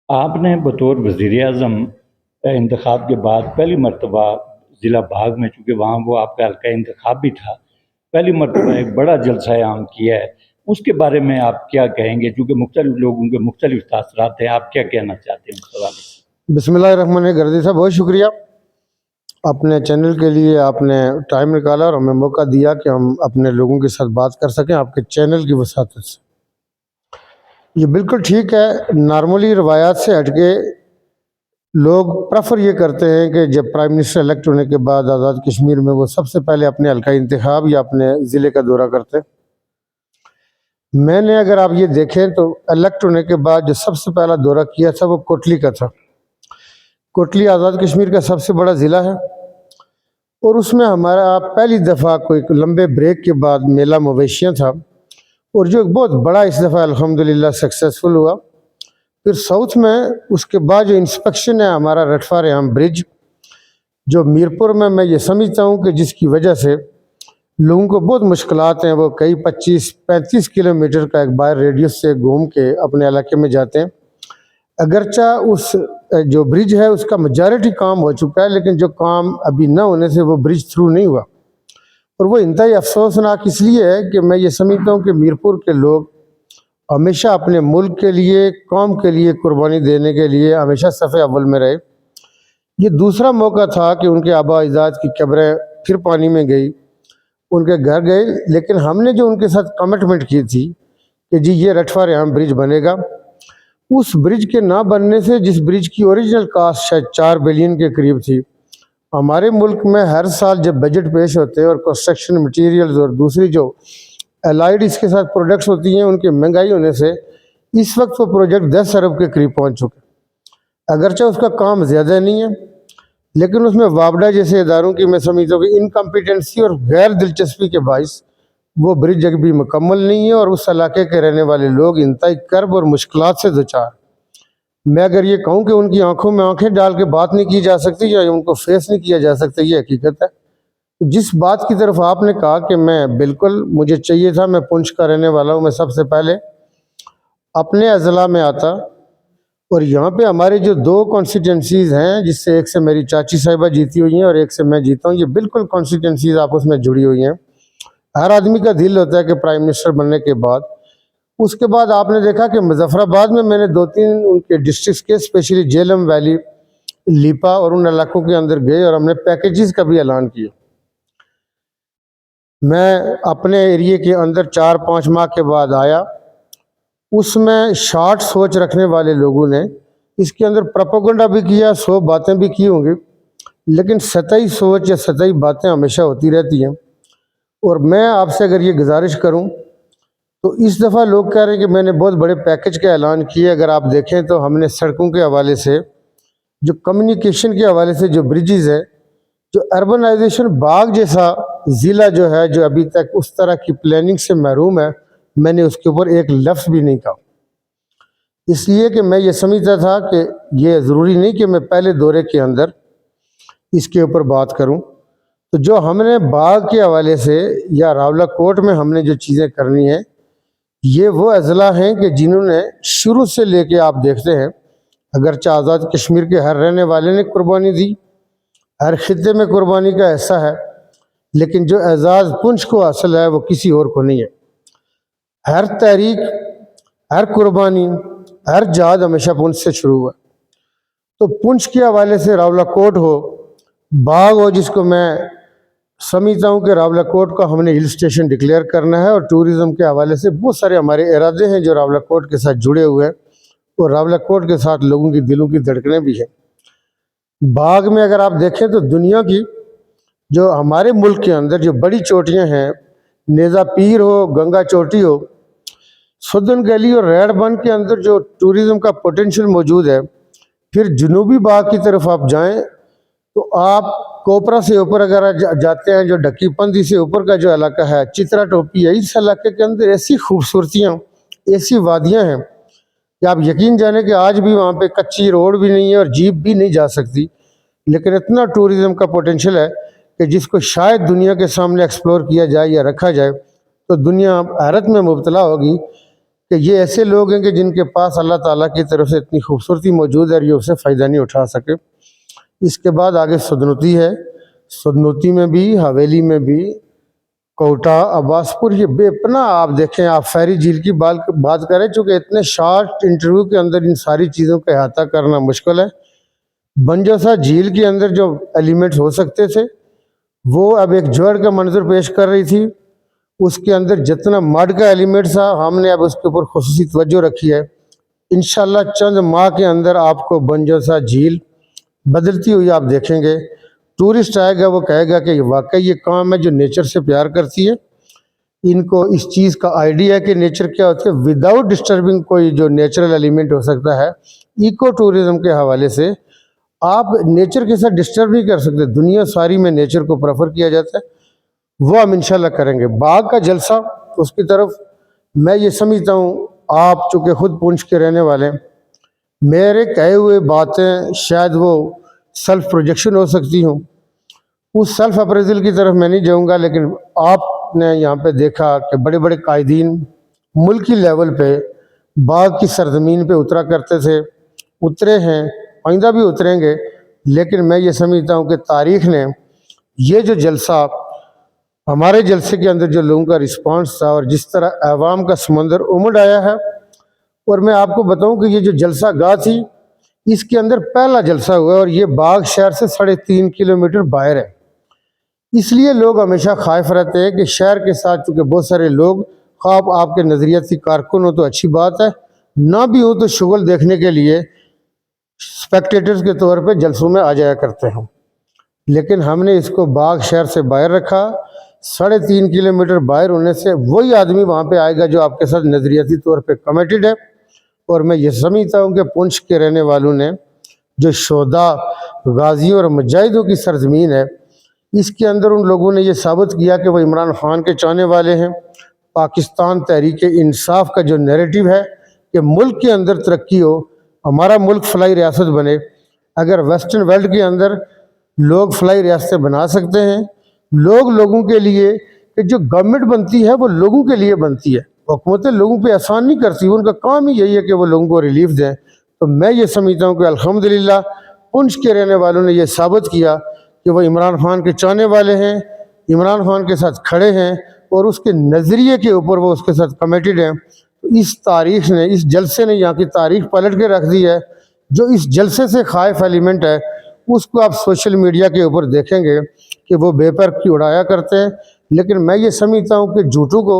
آپ نے بطور وزیر اعظم انتخاب کے بعد پہلی مرتبہ ضلع باغ میں، چونکہ وہاں وہ آپ کا حلقہ انتخاب بھی تھا، پہلی مرتبہ ایک بڑا جلسہ عام کیا ہے۔ اس کے بارے میں آپ کیا کہیں گے؟ چونکہ مختلف لوگوں کے مختلف تاثرات ہیں، آپ کیا کہنا چاہتے ہیں اس حوالے سے؟ بسم اللہ الرحمن الرحیم۔ گردی صاحب بہت شکریہ، اپنے چینل کے لیے آپ نے ٹائم نکالا اور ہمیں موقع دیا کہ ہم اپنے لوگوں کے ساتھ بات کر سکیں آپ کے چینل کی وساطت سے۔ یہ بالکل ٹھیک ہے، نارملی روایات سے ہٹ کے لوگ پریفر یہ کرتے ہیں کہ جب پرائم منسٹر الیکٹ ہونے کے بعد آزاد کشمیر میں وہ سب سے پہلے اپنے حلقہ انتخاب یا اپنے ضلع کا دورہ کرتے۔ میں نے اگر آپ یہ دیکھیں تو الیکٹ ہونے کے بعد جو سب سے پہلا دورہ کیا تھا وہ کوٹلی کا تھا۔ کوٹلی آزاد کشمیر کا سب سے بڑا ضلع ہے اور اس میں ہمارا پہلی دفعہ کوئی لمبے بریک کے بعد میلہ مویشیاں تھا، اور جو ایک بہت بڑا اس دفعہ الحمدللہ سکسیسفل ہوا۔ پھر ساؤتھ میں اس کے بعد جو انسپیکشن ہے ہمارا رٹفا ریام برج، جو میرپور میں یہ سمجھتا ہوں کہ جس کی وجہ سے لوگوں کو بہت مشکلات ہیں، وہ کئی 25-35 کلومیٹر کا ایک باہر ریڈیس سے گھوم کے اپنے علاقے میں جاتے ہیں۔ اگرچہ اس جو برج ہے اس کا میجارٹی کام ہو چکا ہے، لیکن جو کام ابھی نہ ہونے سے وہ برج تھرو نہیں ہوا، اور وہ انتہائی افسوسناک اس لیے ہے کہ میں یہ سمجھتا ہوں کہ میرپور کے لوگ ہمیشہ اپنے ملک کے لیے، قوم کے لیے قربانی دینے کے لیے ہمیشہ صف اول میں رہے۔ یہ دوسرا موقع تھا کہ ان کے آبا اجداد کی قبریں پھر پانی میں گئی، ان کے گھر گئے، لیکن ہم نے جو ان کے ساتھ کمٹمنٹ کی تھی کہ جی یہ رٹفا ریام برج بنے گا، اس برج کے نہ بننے سے، جس برج کی اوریجنل کاسٹ شاید 4 بلین کے قریب تھی، ہمارے ملک میں ہر سال جب بجٹ پیش ہوتے ہیں اور کنسٹرکشن مٹیریلز اور دوسری جو الائڈ اس کے ساتھ پروڈکٹس ہوتی ہیں ان کی مہنگائی ہونے سے اس وقت وہ پروجیکٹ 10 ارب کے قریب پہنچ چکے۔ اگرچہ اس کا کام زیادہ نہیں ہے، لیکن اس میں وابڈا جیسے اداروں کی میں سمجھتا ہوں کہ انکمپیٹنسی اور غیر دلچسپی کے باعث وہ برج ابھی مکمل نہیں ہے، اور اس علاقے کے رہنے والے لوگ انتہائی کرب اور مشکلات سے دوچار۔ میں اگر یہ کہوں کہ ان کی آنکھوں میں آنکھیں ڈال کے بات نہیں کی جا سکتی یا ان کو فیس نہیں کیا جا سکتا، یہ حقیقت ہے۔ جس بات کی طرف آپ نے کہا کہ میں بالکل مجھے چاہیے تھا، میں پنچ کا رہنے والا ہوں، میں سب سے پہلے اپنے اضلاع میں آتا، اور یہاں پہ ہمارے جو 2 کانسٹیٹنسیز ہیں جس سے ایک سے میری چاچی صاحبہ جیتی ہوئی ہیں اور ایک سے میں جیتا ہوں، یہ بالکل کانسٹیٹنسیز آپس میں جڑی ہوئی ہیں۔ ہر آدمی کا دل ہوتا ہے کہ پرائم منسٹر بننے کے بعد، اس کے بعد آپ نے دیکھا کہ مظفر آباد میں نے 2-3 ان کے ڈسٹرکٹس کے اسپیشلی جیلم ویلی، لیپا اور ان علاقوں کے اندر گئے اور ہم نے پیکیجز کا بھی اعلان کیا۔ میں اپنے ایریے کے اندر 4-5 ماہ کے بعد آیا، اس میں شارٹ سوچ رکھنے والے لوگوں نے اس کے اندر پروپیگنڈا بھی کیا، 100 باتیں بھی کی ہوں گی، لیکن سطحی سوچ یا سطحی باتیں ہمیشہ ہوتی رہتی ہیں۔ اور میں آپ سے اگر یہ گزارش کروں تو اس دفعہ لوگ کہہ رہے ہیں کہ میں نے بہت بڑے پیکج کا اعلان کیا۔ اگر آپ دیکھیں تو ہم نے سڑکوں کے حوالے سے، جو کمیونیکیشن کے حوالے سے، جو بریجز ہے، جو اربنائزیشن باغ جیسا ضلع جو ہے جو ابھی تک اس طرح کی پلاننگ سے محروم ہے، میں نے اس کے اوپر ایک لفظ بھی نہیں کہا، اس لیے کہ میں یہ سمجھتا تھا کہ یہ ضروری نہیں کہ میں پہلے دورے کے اندر اس کے اوپر بات کروں۔ تو جو ہم نے باغ کے حوالے سے یا راولہ کوٹ میں ہم نے جو چیزیں کرنی ہیں، یہ وہ اضلاع ہیں کہ جنہوں نے شروع سے لے کے آپ دیکھتے ہیں، اگرچہ آزاد کشمیر کے ہر رہنے والے نے قربانی دی، ہر خطے میں قربانی کا حصہ ہے، لیکن جو اعزاز پنچ کو حاصل ہے وہ کسی اور کو نہیں ہے۔ ہر تحریک، ہر قربانی، ہر جہاد ہمیشہ پنچ سے شروع ہوا۔ تو پنچ کے حوالے سے راولہ کوٹ ہو، باغ ہو، جس کو میں سمجھتا ہوں کہ راولہ کوٹ کو ہم نے ہل اسٹیشن ڈکلیئر کرنا ہے، اور ٹوریزم کے حوالے سے بہت سارے ہمارے ارادے ہیں جو راولہ کوٹ کے ساتھ جڑے ہوئے ہیں، اور راولہ کوٹ کے ساتھ لوگوں کی دلوں کی دھڑکنیں بھی ہیں۔ باغ میں اگر آپ دیکھیں تو دنیا کی جو ہمارے ملک کے اندر جو بڑی چوٹیاں ہیں، نیزا پیر ہو، گنگا چوٹی ہو، سدن گیلی اور ریڈ بن کے اندر جو ٹوریزم کا پوٹینشیل موجود ہے، پھر جنوبی باغ کی طرف آپ جائیں تو آپ کوپرا سے اوپر اگر جاتے ہیں، جو ڈکی پندی سے اوپر کا جو علاقہ ہے، چترا ٹوپی ہے، اس علاقے کے اندر ایسی خوبصورتیاں، ایسی وادیاں ہیں کہ آپ یقین جانیں کہ آج بھی وہاں پہ کچی روڈ بھی نہیں ہے اور جیپ بھی نہیں جا سکتی، لیکن اتنا ٹوریزم کا پوٹینشیل ہے کہ جس کو شاید دنیا کے سامنے ایکسپلور کیا جائے یا رکھا جائے تو دنیا حیرت میں مبتلا ہوگی کہ یہ ایسے لوگ ہیں کہ جن کے پاس اللہ تعالیٰ کی طرف سے اتنی خوبصورتی موجود ہے اور یہ اسے فائدہ نہیں اٹھا سکے۔ اس کے بعد آگے سدنوتی ہے، سدنوتی میں بھی، حویلی میں بھی، کوٹا، عباس پور، یہ بے پناہ آپ دیکھیں، آپ فیری جھیل کی بات کریں، چونکہ اتنے شارٹ انٹرویو کے اندر ان ساری چیزوں کا احاطہ کرنا مشکل ہے۔ بنجوسا جھیل کے اندر جو ایلیمنٹس ہو سکتے تھے وہ اب ایک جوڑ کا منظر پیش کر رہی تھی، اس کے اندر جتنا مڈ کا ایلیمنٹ تھا ہم نے اب اس کے اوپر خصوصی توجہ رکھی ہے۔ انشاءاللہ چند ماہ کے اندر آپ کو بنجوسا جھیل بدلتی ہوئی آپ دیکھیں گے۔ ٹورسٹ آئے گا وہ کہے گا کہ واقعی یہ قوم ہے جو نیچر سے پیار کرتی ہے، ان کو اس چیز کا آئیڈیا ہے کہ نیچر کیا ہوتی ہے، وداؤٹ ڈسٹربنگ کوئی جو نیچرل ایلیمنٹ ہو سکتا ہے۔ ایکو ٹورزم کے حوالے سے آپ نیچر کے ساتھ ڈسٹرب نہیں کر سکتے، دنیا ساری میں نیچر کو پریفر کیا جاتا ہے، وہ ہم انشاءاللہ کریں گے۔ باغ کا جلسہ، اس کی طرف میں یہ سمجھتا ہوں، آپ چونکہ خود پونچھ کے رہنے والے ہیں، میرے کہے ہوئے باتیں شاید وہ سیلف پروجیکشن ہو سکتی ہوں، اس سیلف اپریزل کی طرف میں نہیں جاؤں گا، لیکن آپ نے یہاں پہ دیکھا کہ بڑے بڑے قائدین ملکی لیول پہ باغ کی سرزمین پہ اترا کرتے تھے، اترے ہیں، آئندہ بھی اتریں گے، لیکن میں یہ سمجھتا ہوں کہ تاریخ نے یہ جو جلسہ، ہمارے جلسے کے اندر جو لوگوں کا رسپانس تھا اور جس طرح عوام کا سمندر امڑ آیا ہے، اور میں آپ کو بتاؤں کہ یہ جو جلسہ گاہ تھی اس کے اندر پہلا جلسہ ہوا ہے اور یہ باغ شہر سے 3.5 کلومیٹر باہر ہے، اس لیے لوگ ہمیشہ خائف رہتے ہیں کہ شہر کے ساتھ چونکہ بہت سارے لوگ، خواب آپ کے نظریاتی کارکن ہو تو اچھی بات ہے، نہ بھی ہو تو شغل دیکھنے کے لیے اسپیکٹیٹرز کے طور پہ جلسوں میں آ جایا کرتے ہیں، لیکن ہم نے اس کو باغ شہر سے باہر رکھا۔ 3.5 کلومیٹر باہر ہونے سے وہی آدمی وہاں پہ آئے گا جو آپ کے ساتھ نظریاتی طور پہ کمیٹڈ ہے، اور میں یہ سمجھتا ہوں کہ پونچھ کے رہنے والوں نے جو شہداء، غازیوں اور مجاہدوں کی سرزمین ہے، اس کے اندر ان لوگوں نے یہ ثابت کیا کہ وہ عمران خان کے چاہنے والے ہیں۔ پاکستان تحریک انصاف کا جو نیریٹو ہے کہ ملک کے اندر ترقی ہو، ہمارا ملک فلاحی ریاست بنے، اگر ویسٹرن ورلڈ کے اندر لوگ فلاحی ریاستیں بنا سکتے ہیں، لوگوں کے لیے، کہ جو گورنمنٹ بنتی ہے وہ لوگوں کے لیے بنتی ہے، حکومتیں لوگوں پہ احسان نہیں کرتی، ان کا کام ہی یہی ہے کہ وہ لوگوں کو ریلیف دیں، تو میں یہ سمجھتا ہوں کہ الحمدللہ پونچھ کے رہنے والوں نے یہ ثابت کیا کہ وہ عمران خان کے چاہنے والے ہیں، عمران خان کے ساتھ کھڑے ہیں، اور اس کے نظریے کے اوپر وہ اس کے ساتھ کمیٹڈ ہیں۔ اس تاریخ نے، اس جلسے نے یہاں کی تاریخ پلٹ کے رکھ دی ہے۔ جو اس جلسے سے خائف ایلیمنٹ ہے اس کو آپ سوشل میڈیا کے اوپر دیکھیں گے کہ وہ بے پر کی اڑایا کرتے ہیں، لیکن میں یہ سمجھتا ہوں کہ جھوٹوں کو،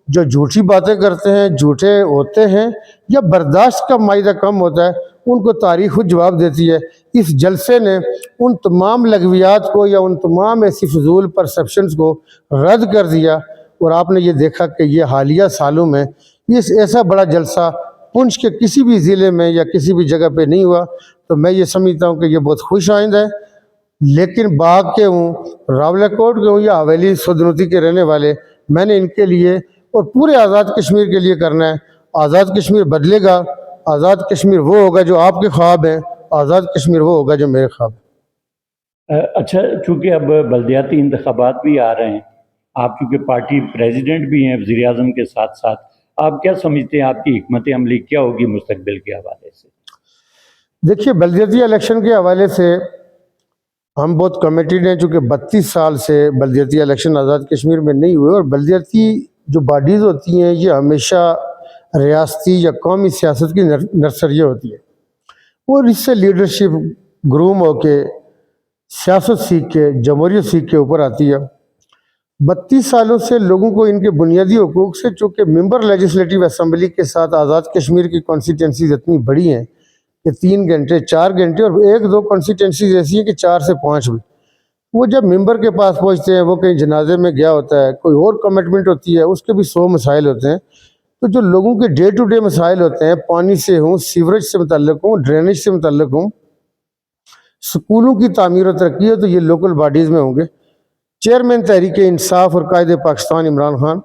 جو جھوٹی باتیں کرتے ہیں، جھوٹے ہوتے ہیں یا برداشت کا معاہدہ کم ہوتا ہے، ان کو تاریخ خود جواب دیتی ہے۔ اس جلسے نے ان تمام لغویات کو یا ان تمام ایسی فضول پرسیپشنز کو رد کر دیا، اور آپ نے یہ دیکھا کہ یہ حالیہ سالوں میں ایسا بڑا جلسہ پونچھ کے کسی بھی ضلع میں یا کسی بھی جگہ پہ نہیں ہوا، تو میں یہ سمجھتا ہوں کہ یہ بہت خوش آئند ہے۔ لیکن باغ کے ہوں، راولاکوٹ کے ہوں یا حویلی سدنوتی کے رہنے والے، میں نے ان کے لیے اور پورے آزاد کشمیر کے لیے کرنا ہے۔ آزاد کشمیر بدلے گا، آزاد کشمیر وہ ہوگا جو آپ کے خواب ہیں، آزاد کشمیر وہ ہوگا جو میرے خواب ہیں۔ اچھا، چونکہ اب بلدیاتی انتخابات بھی آ رہے ہیں، آپ چونکہ پارٹی پریزیڈنٹ بھی ہیں وزیر اعظم کے ساتھ ساتھ، آپ کیا سمجھتے ہیں آپ کی حکمت عملی کیا ہوگی مستقبل کے حوالے سے؟ دیکھیے، بلدیاتی الیکشن کے حوالے سے ہم بہت کمیٹیڈ ہیں، چونکہ 32 سال سے بلدیاتی الیکشن آزاد کشمیر میں نہیں ہوئے، اور بلدیاتی جو باڈیز ہوتی ہیں یہ ہمیشہ ریاستی یا قومی سیاست کی نرسریہ ہوتی ہے، اور اس سے لیڈرشپ گروم ہو کے سیاست سیکھ کے جمہوریت سیکھ کے اوپر آتی ہے۔ 32 سالوں سے لوگوں کو ان کے بنیادی حقوق سے، چونکہ ممبر لیجسلیٹو اسمبلی کے ساتھ آزاد کشمیر کی کانسٹیٹنسیز اتنی بڑی ہیں کہ 3 گھنٹے 4 گھنٹے، اور 1-2 کانسٹیٹنسیز ایسی ہیں کہ 4 سے 5 بھی، وہ جب ممبر کے پاس پہنچتے ہیں، وہ کہیں جنازے میں گیا ہوتا ہے، کوئی اور کمٹمنٹ ہوتی ہے، اس کے بھی 100 مسائل ہوتے ہیں، تو جو لوگوں کے ڈے ٹو ڈے مسائل ہوتے ہیں، پانی سے ہوں، سیوریج سے متعلق ہوں، ڈرینیج سے متعلق ہوں، سکولوں کی تعمیر و ترقی ہے، تو یہ لوکل باڈیز میں ہوں گے۔ چیئرمین تحریک انصاف اور قائد پاکستان عمران خان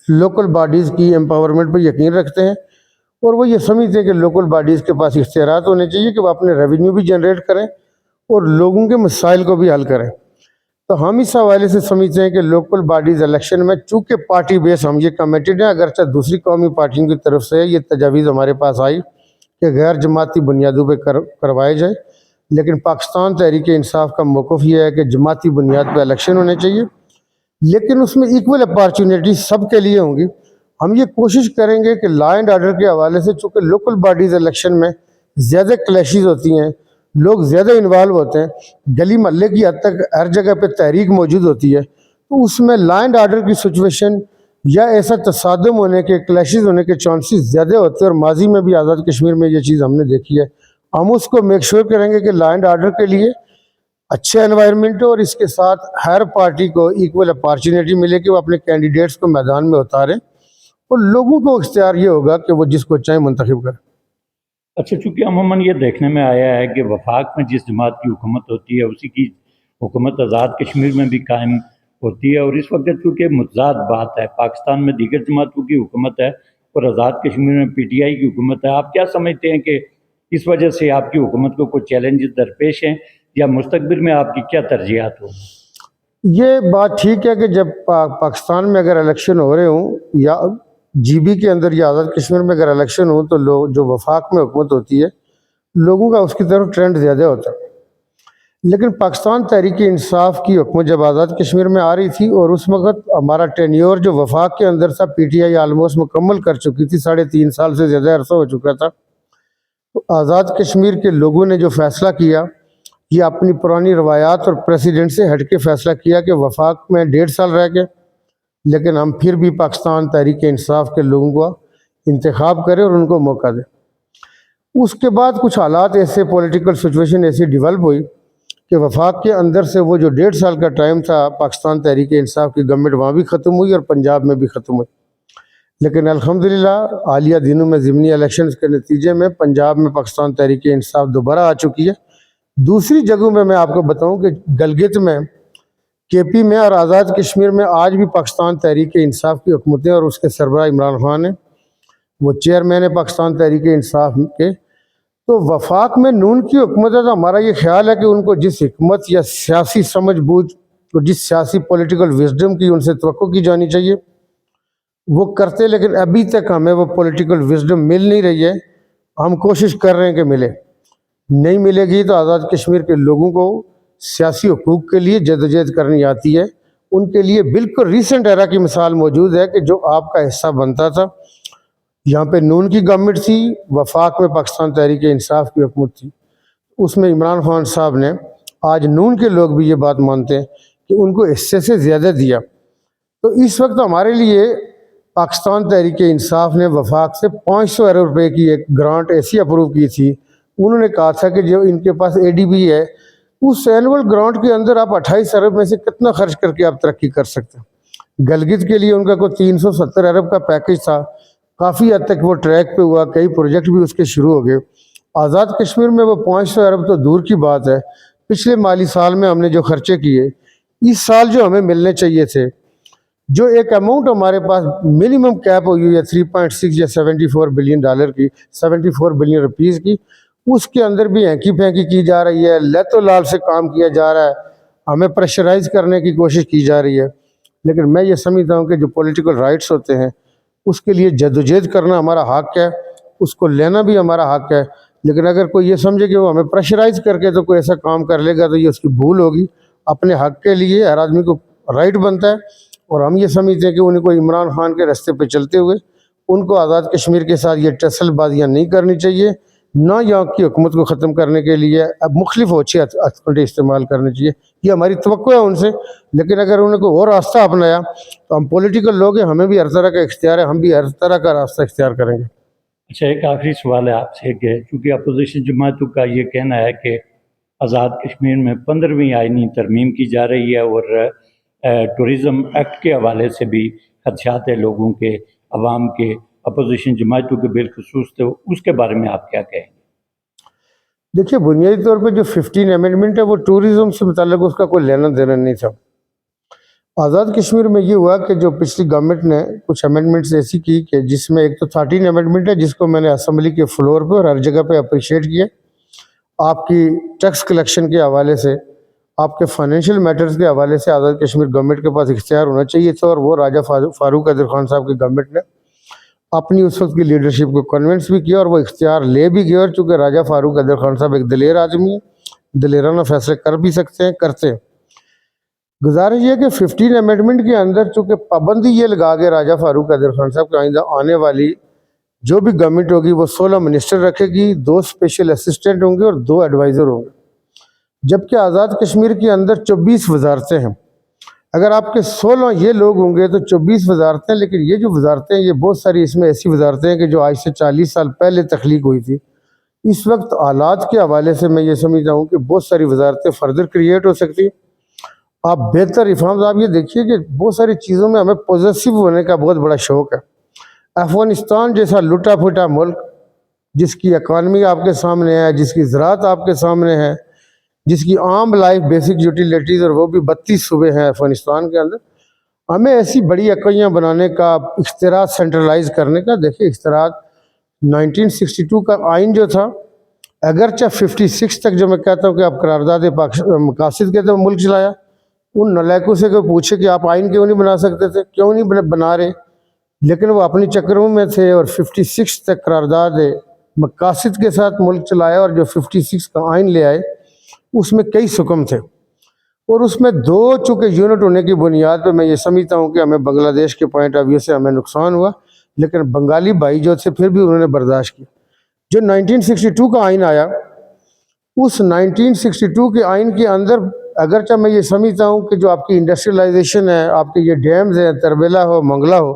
لوکل باڈیز کی امپاورمنٹ پر یقین رکھتے ہیں، اور وہ یہ سمجھتے ہیں کہ لوکل باڈیز کے پاس اختیارات ہونے چاہیے کہ وہ اپنے ریونیو بھی جنریٹ کریں اور لوگوں کے مسائل کو بھی حل کریں۔ تو ہم اس حوالے سے سمجھتے ہیں کہ لوکل باڈیز الیکشن میں چونکہ پارٹی بیس ہم یہ کمیٹڈ ہیں، اگرچہ دوسری قومی پارٹیوں کی طرف سے یہ تجاویز ہمارے پاس آئی کہ غیر جماعتی بنیادوں پہ کروائے جائے، لیکن پاکستان تحریک انصاف کا موقف یہ ہے کہ جماعتی بنیاد پہ الیکشن ہونے چاہیے، لیکن اس میں ایکول اپارچونیٹی سب کے لیے ہوں گی۔ ہم یہ کوشش کریں گے کہ لا اینڈ آرڈر کے حوالے سے چونکہ لوکل باڈیز الیکشن میں زیادہ کلیشز ہوتی ہیں، لوگ زیادہ انوالو ہوتے ہیں، گلی محلے کی حد تک ہر جگہ پہ تحریک موجود ہوتی ہے، تو اس میں لا اینڈ آرڈر کی سچویشن یا ایسا تصادم ہونے کے، کلیشز ہونے کے چانسز زیادہ ہوتے ہیں، اور ماضی میں بھی آزاد کشمیر میں یہ چیز ہم نے دیکھی ہے۔ ہم اس کو میک شور کریں گے کہ لا اینڈ آرڈر کے لیے اچھا انوائرمنٹ ہو، اور اس کے ساتھ ہر پارٹی کو ایکول اپارچونیٹی ملے کہ وہ اپنے کینڈیڈیٹس کو میدان میں اتاریں، اور لوگوں کو اختیار یہ ہوگا کہ وہ جس کو چاہیں منتخب کریں۔ اچھا، چونکہ عموماً یہ دیکھنے میں آیا ہے کہ وفاق میں جس جماعت کی حکومت ہوتی ہے اسی کی حکومت آزاد کشمیر میں بھی قائم ہوتی ہے، اور اس وقت چونکہ متضاد بات ہے، پاکستان میں دیگر جماعتوں کی حکومت ہے اور آزاد کشمیر میں پی ٹی آئی کی حکومت ہے۔ آپ کیا سمجھتے ہیں کہ اس وجہ سے آپ کی حکومت کو کوئی چیلنجز درپیش ہیں، یا مستقبل میں آپ کی کیا ترجیحات ہوں؟ یہ بات ٹھیک ہے کہ جب پاکستان میں اگر الیکشن ہو رہے ہوں، یا جی بی کے اندر یا آزاد کشمیر میں اگر الیکشن ہوں، تو لوگ جو وفاق میں حکومت ہوتی ہے لوگوں کا اس کی طرف ٹرینڈ زیادہ ہوتا ہے، لیکن پاکستان تحریک انصاف کی حکومت جب آزاد کشمیر میں آ رہی تھی، اور اس وقت ہمارا ٹینیور جو وفاق کے اندر تھا، پی ٹی آئی آلموسٹ مکمل کر چکی تھی، 3.5 سال سے زیادہ عرصہ ہو چکا تھا، تو آزاد کشمیر کے لوگوں نے جو فیصلہ کیا، یہ اپنی پرانی روایات اور پریسیڈنٹ سے ہٹ کے فیصلہ کیا کہ وفاق میں 1.5 سال رہ گئے، لیکن ہم پھر بھی پاکستان تحریک انصاف کے لوگوں کو انتخاب کریں اور ان کو موقع دیں۔ اس کے بعد کچھ حالات ایسے، پولیٹیکل سچویشن ایسی ڈیولپ ہوئی کہ وفاق کے اندر سے وہ جو 1.5 سال کا ٹائم تھا پاکستان تحریک انصاف کی گورنمنٹ وہاں بھی ختم ہوئی اور پنجاب میں بھی ختم ہوئی، لیکن الحمدللہ حالیہ دنوں میں ضمنی الیکشنز کے نتیجے میں پنجاب میں پاکستان تحریک انصاف دوبارہ آ چکی ہے۔ دوسری جگہوں میں آپ کو بتاؤں کہ گلگت میں، کے پی میں اور آزاد کشمیر میں آج بھی پاکستان تحریک انصاف کی حکومتیں، اور اس کے سربراہ عمران خان ہیں، وہ چیئرمین ہے پاکستان تحریک انصاف کے۔ تو وفاق میں نون کی حکومت ہے، تو ہمارا یہ خیال ہے کہ ان کو جس حکمت یا سیاسی سمجھ بوجھ اور جس سیاسی پولیٹیکل وزڈم کی ان سے توقع کی جانی چاہیے وہ کرتے، لیکن ابھی تک ہمیں وہ پولیٹیکل وزڈم مل نہیں رہی ہے۔ ہم کوشش کر رہے ہیں کہ ملے، نہیں ملے گی تو آزاد کشمیر کے لوگوں کو سیاسی حقوق کے لیے جدوجہد کرنی آتی ہے۔ ان کے لیے بالکل ریسنٹ ایرا کی مثال موجود ہے کہ جو آپ کا حصہ بنتا تھا، یہاں پہ نون کی گورنمنٹ تھی، وفاق میں پاکستان تحریک انصاف کی حکومت تھی، اس میں عمران خان صاحب نے، آج نون کے لوگ بھی یہ بات مانتے ہیں کہ ان کو حصے سے زیادہ دیا۔ تو اس وقت ہمارے لیے پاکستان تحریک انصاف نے وفاق سے 500 ارب روپے کی ایک گرانٹ ایسی اپروو کی تھی۔ انہوں نے کہا تھا کہ جو ان کے پاس اے ڈی بی ہے، اس اینول گرانٹ کے اندر آپ 28 ارب میں سے کتنا خرچ کر کے آپ ترقی کر سکتے ہیں۔ گلگت کے لیے ان کا کوئی 370 ارب کا پیکج تھا، کافی حد تک وہ ٹریک پہ ہوا، کئی پروجیکٹ بھی اس کے شروع ہو گئے۔ آزاد کشمیر میں وہ 500 ارب تو دور کی بات ہے، پچھلے مالی سال میں ہم نے جو خرچے کیے، اس سال جو ہمیں ملنے چاہیے تھے، جو ایک اماؤنٹ ہمارے پاس منیمم کیپ ہوئی ہے 3.6 یا $74 بلین کی، 74 بلین روپیز کی، اس کے اندر بھی ہینکی پھینکی کی جا رہی ہے، لیت و لال سے کام کیا جا رہا ہے، ہمیں پریشرائز کرنے کی کوشش کی جا رہی ہے۔ لیکن میں یہ سمجھتا ہوں کہ جو پولیٹیکل رائٹس ہوتے ہیں اس کے لیے جدوجہد کرنا ہمارا حق ہے، اس کو لینا بھی ہمارا حق ہے، لیکن اگر کوئی یہ سمجھے کہ وہ ہمیں پریشرائز کر کے تو کوئی ایسا کام کر لے گا تو یہ اس کی بھول ہوگی۔ اپنے حق کے لیے ہر آدمی کو رائٹ بنتا ہے، اور ہم یہ سمجھتے ہیں کہ ان کو عمران خان کے راستے پہ چلتے ہوئے ان کو آزاد کشمیر کے ساتھ یہ ٹسل بازیاں نہیں کرنی چاہیے، نہ یہاں کی حکومت کو ختم کرنے کے لیے اب مختلف اچھے ہتھکنڈے استعمال کرنے چاہیے، یہ ہماری توقع ہے ان سے۔ لیکن اگر انہوں نے کوئی اور راستہ اپنایا تو ہم پولیٹیکل لوگ ہیں، ہمیں بھی ہر طرح کا اختیار ہے، ہم بھی ہر طرح کا راستہ اختیار کریں گے۔ اچھا، ایک آخری سوال ہے آپ سے کہ چونکہ اپوزیشن جماعتوں کا یہ کہنا ہے کہ آزاد کشمیر میں 15ویں آئینی ترمیم کی جا رہی ہے، اور ٹورزم ایکٹ کے حوالے سے بھی خدشات ہیں لوگوں کے، عوام کے، اپوزیشن جماعتوں کے بالخصوص، تو اس کے بارے میں آپ کیا کہیں گے؟ دیکھیے، بنیادی طور پہ جو 15 امینڈمنٹ ہے وہ ٹورزم سے متعلق اس کا کوئی لینا دینا نہیں تھا۔ آزاد کشمیر میں یہ ہوا کہ جو پچھلی گورنمنٹ نے کچھ امینڈمنٹس ایسی کی کہ جس میں ایک تو 13 امینڈمنٹ ہے جس کو میں نے اسمبلی کے فلور پہ اور ہر جگہ پہ اپریشیٹ کیا، آپ کی ٹیکس کلیکشن کے حوالے سے آپ کے فائنینشیل میٹرز کے حوالے سے آزاد کشمیر گورنمنٹ کے پاس اختیار ہونا چاہیے تھا، اور وہ راجہ فاروق قادر خان صاحب کی گورنمنٹ نے اپنی اس وقت کی لیڈرشپ کو کنونس بھی کیا اور وہ اختیار لے بھی گئے، اور چونکہ راجہ فاروق قادر خان صاحب ایک دلیر آدمی ہیں، دلیرانہ فیصلے کر بھی سکتے ہیں، کرتے ہیں۔ گزارش یہ کہ 15 امینڈمنٹ کے اندر چونکہ پابندی یہ لگا کے راجہ فاروق قادر خان صاحب کے آئندہ آنے والی جو بھی گورنمنٹ ہوگی وہ 16 منسٹر رکھے گی، 2 اسپیشل اسسٹنٹ ہوں گے اور 2 ایڈوائزر ہوں گے، جبکہ آزاد کشمیر کے اندر 24 وزارتیں ہیں۔ اگر آپ کے 16 یہ لوگ ہوں گے تو 24 وزارتیں، لیکن یہ جو وزارتیں ہیں یہ بہت ساری اس میں ایسی وزارتیں ہیں کہ جو آج سے 40 سال پہلے تخلیق ہوئی تھی۔ اس وقت حالات کے حوالے سے میں یہ سمجھتا ہوں کہ بہت ساری وزارتیں فردر کریٹ ہو سکتی ہیں۔ آپ بہتر ریفارمز، آپ یہ دیکھیے کہ بہت ساری چیزوں میں ہمیں پوزیسو ہونے کا بہت بڑا شوق ہے۔ افغانستان جیسا لٹا پھٹا ملک جس کی اکانومی آپ کے سامنے ہے، جس کی زراعت آپ کے سامنے ہے، جس کی عام لائف بیسک یوٹیلیٹیز، اور وہ بھی 32 صوبے ہیں افغانستان کے اندر، ہمیں ایسی بڑی اکائیاں بنانے کا، اختراع سینٹرلائز کرنے کا، دیکھیں اختراع 1962 کا آئین جو تھا، اگرچہ 56 تک جو میں کہتا ہوں کہ آپ قرارداد مقاصد کے تحت ملک چلایا، ان نالائقوں سے کوئی پوچھے کہ آپ آئین کیوں نہیں بنا سکتے تھے، کیوں نہیں بنا رہے، لیکن وہ اپنی چکروں میں تھے اور 56 تک قرارداد مقاصد کے ساتھ ملک چلایا، اور جو 56 کا آئین لے آئے اس میں کئی حکم تھے، اور اس میں 2 چونکہ یونٹ ہونے کی بنیاد پہ میں یہ سمجھتا ہوں کہ ہمیں بنگلہ دیش کے پوائنٹ آف ویو سے ہمیں نقصان ہوا، لیکن بنگالی بھائی جو تھے پھر بھی انہوں نے برداشت کیا۔ جو 1962 کا آئین آیا، اس 1962 کے آئین کے اندر اگرچہ میں یہ سمجھتا ہوں کہ جو آپ کی انڈسٹریلائزیشن ہے، آپ کے یہ ڈیمز ہیں، تربیلا ہو، منگلا ہو،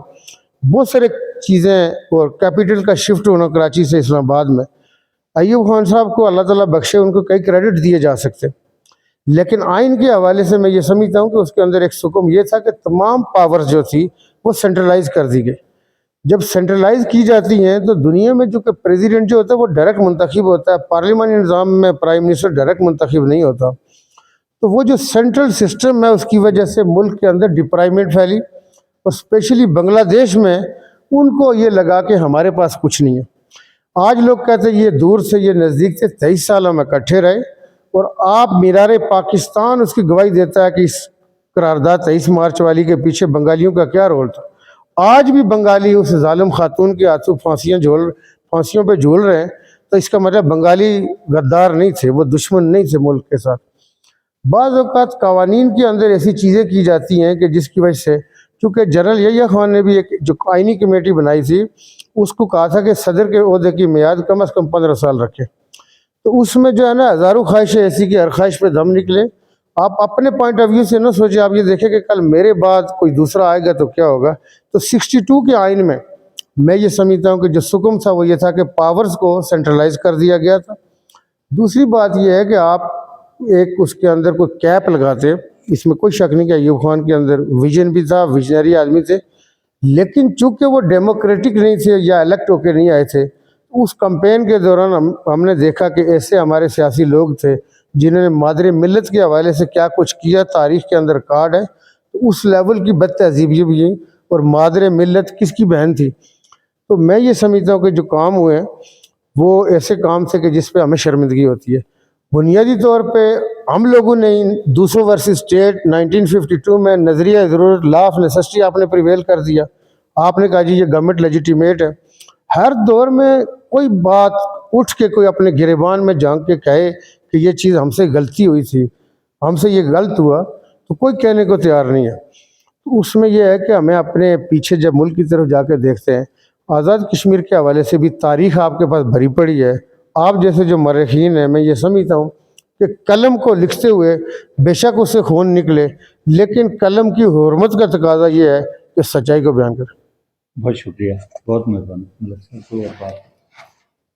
بہت سارے چیزیں، اور کیپٹل کا شفٹ ہونا کراچی سے اسلام آباد میں، ایوب خان صاحب کو اللہ تعالیٰ بخشے، ان کو کئی کریڈٹ دیے جا سکتے، لیکن آئین کے حوالے سے میں یہ سمجھتا ہوں کہ اس کے اندر ایک حکم یہ تھا کہ تمام پاورز جو تھی وہ سینٹرلائز کر دی گئی۔ جب سینٹرلائز کی جاتی ہیں تو دنیا میں جو کہ پریزیڈنٹ جو ہوتا ہے وہ ڈائریکٹ منتخب ہوتا ہے، پارلیمانی نظام میں پرائم منسٹر ڈائریکٹ منتخب نہیں ہوتا، تو وہ جو سینٹرل سسٹم ہے اس کی وجہ سے ملک کے اندر ڈپرائمنٹ پھیلی، اور اسپیشلی بنگلہ دیش میں ان کو یہ لگا کہ ہمارے پاس کچھ نہیں ہے۔ آج لوگ کہتے ہیں یہ دور سے یہ نزدیک سے 23 سال ہم اکٹھے رہے، اور آپ میرار پاکستان اس کی گواہی دیتا ہے کہ اس قرارداد 23 مارچ والی کے پیچھے بنگالیوں کا کیا رول تھا۔ آج بھی بنگالی اس ظالم خاتون کے ہاتھوں پھانسیوں پہ جھول رہے ہیں، تو اس کا مطلب بنگالی غدار نہیں تھے، وہ دشمن نہیں تھے ملک کے ساتھ۔ بعض اوقات قوانین کے اندر ایسی چیزیں کی جاتی ہیں کہ جس کی وجہ سے، چونکہ جنرل یحییٰ خان نے بھی ایک جو آئینی کمیٹی بنائی تھی، اس کو کہا تھا کہ صدر کے عہدے کی میعاد کم از کم 15 سال رکھے، تو اس میں جو ہے نا ہزاروں خواہشیں ایسی کہ ہر خواہش پہ دم نکلے۔ آپ اپنے پوائنٹ آف ویو سے نہ سوچیں، آپ یہ دیکھیں کہ کل میرے بعد کوئی دوسرا آئے گا تو کیا ہوگا۔ تو 62 کے آئین میں یہ سمجھتا ہوں کہ جو حکم تھا وہ یہ تھا کہ پاورز کو سینٹرلائز کر دیا گیا تھا۔ دوسری بات یہ ہے کہ آپ ایک اس کے اندر کوئی کیپ لگاتے، اس میں کوئی شک نہیں کہ ایوب خان کے اندر ویژن بھی تھا، ویژنری آدمی تھے، لیکن چونکہ وہ ڈیموکریٹک نہیں تھے یا الیکٹ ہو کے نہیں آئے تھے، اس کمپین کے دوران ہم نے دیکھا کہ ایسے ہمارے سیاسی لوگ تھے جنہوں نے مادر ملت کے حوالے سے کیا کچھ کیا، تاریخ کے اندر کارڈ ہے، تو اس لیول کی بد تہذیبی بھی، اور مادر ملت کس کی بہن تھی۔ تو میں یہ سمجھتا ہوں کہ جو کام ہوئے ہیں وہ ایسے کام تھے کہ جس پہ ہمیں شرمندگی ہوتی ہے۔ بنیادی طور پہ ہم لوگوں نے 200 ورسز اسٹیٹ 1952 میں نظریہ ضرورت، لا آف نیسسٹی آپ نے پریویل کر دیا، آپ نے کہا جی یہ گورنمنٹ لیجیٹیمیٹ ہے۔ ہر دور میں کوئی بات اٹھ کے کوئی اپنے گریبان میں جھانک کے کہے کہ یہ چیز ہم سے غلطی ہوئی تھی، ہم سے یہ غلط ہوا، تو کوئی کہنے کو تیار نہیں ہے۔ اس میں یہ ہے کہ ہمیں اپنے پیچھے جب ملک کی طرف جا کے دیکھتے ہیں، آزاد کشمیر کے حوالے سے بھی تاریخ آپ کے پاس بھری پڑی ہے۔ آپ جیسے جو مورخین ہیں، میں یہ سمجھتا ہوں کہ قلم کو لکھتے ہوئے بے شک اس سے خون نکلے، لیکن قلم کی حرمت کا تقاضا یہ ہے کہ سچائی کو بیان کرے۔ بہت شکریہ، بہت مہربانی۔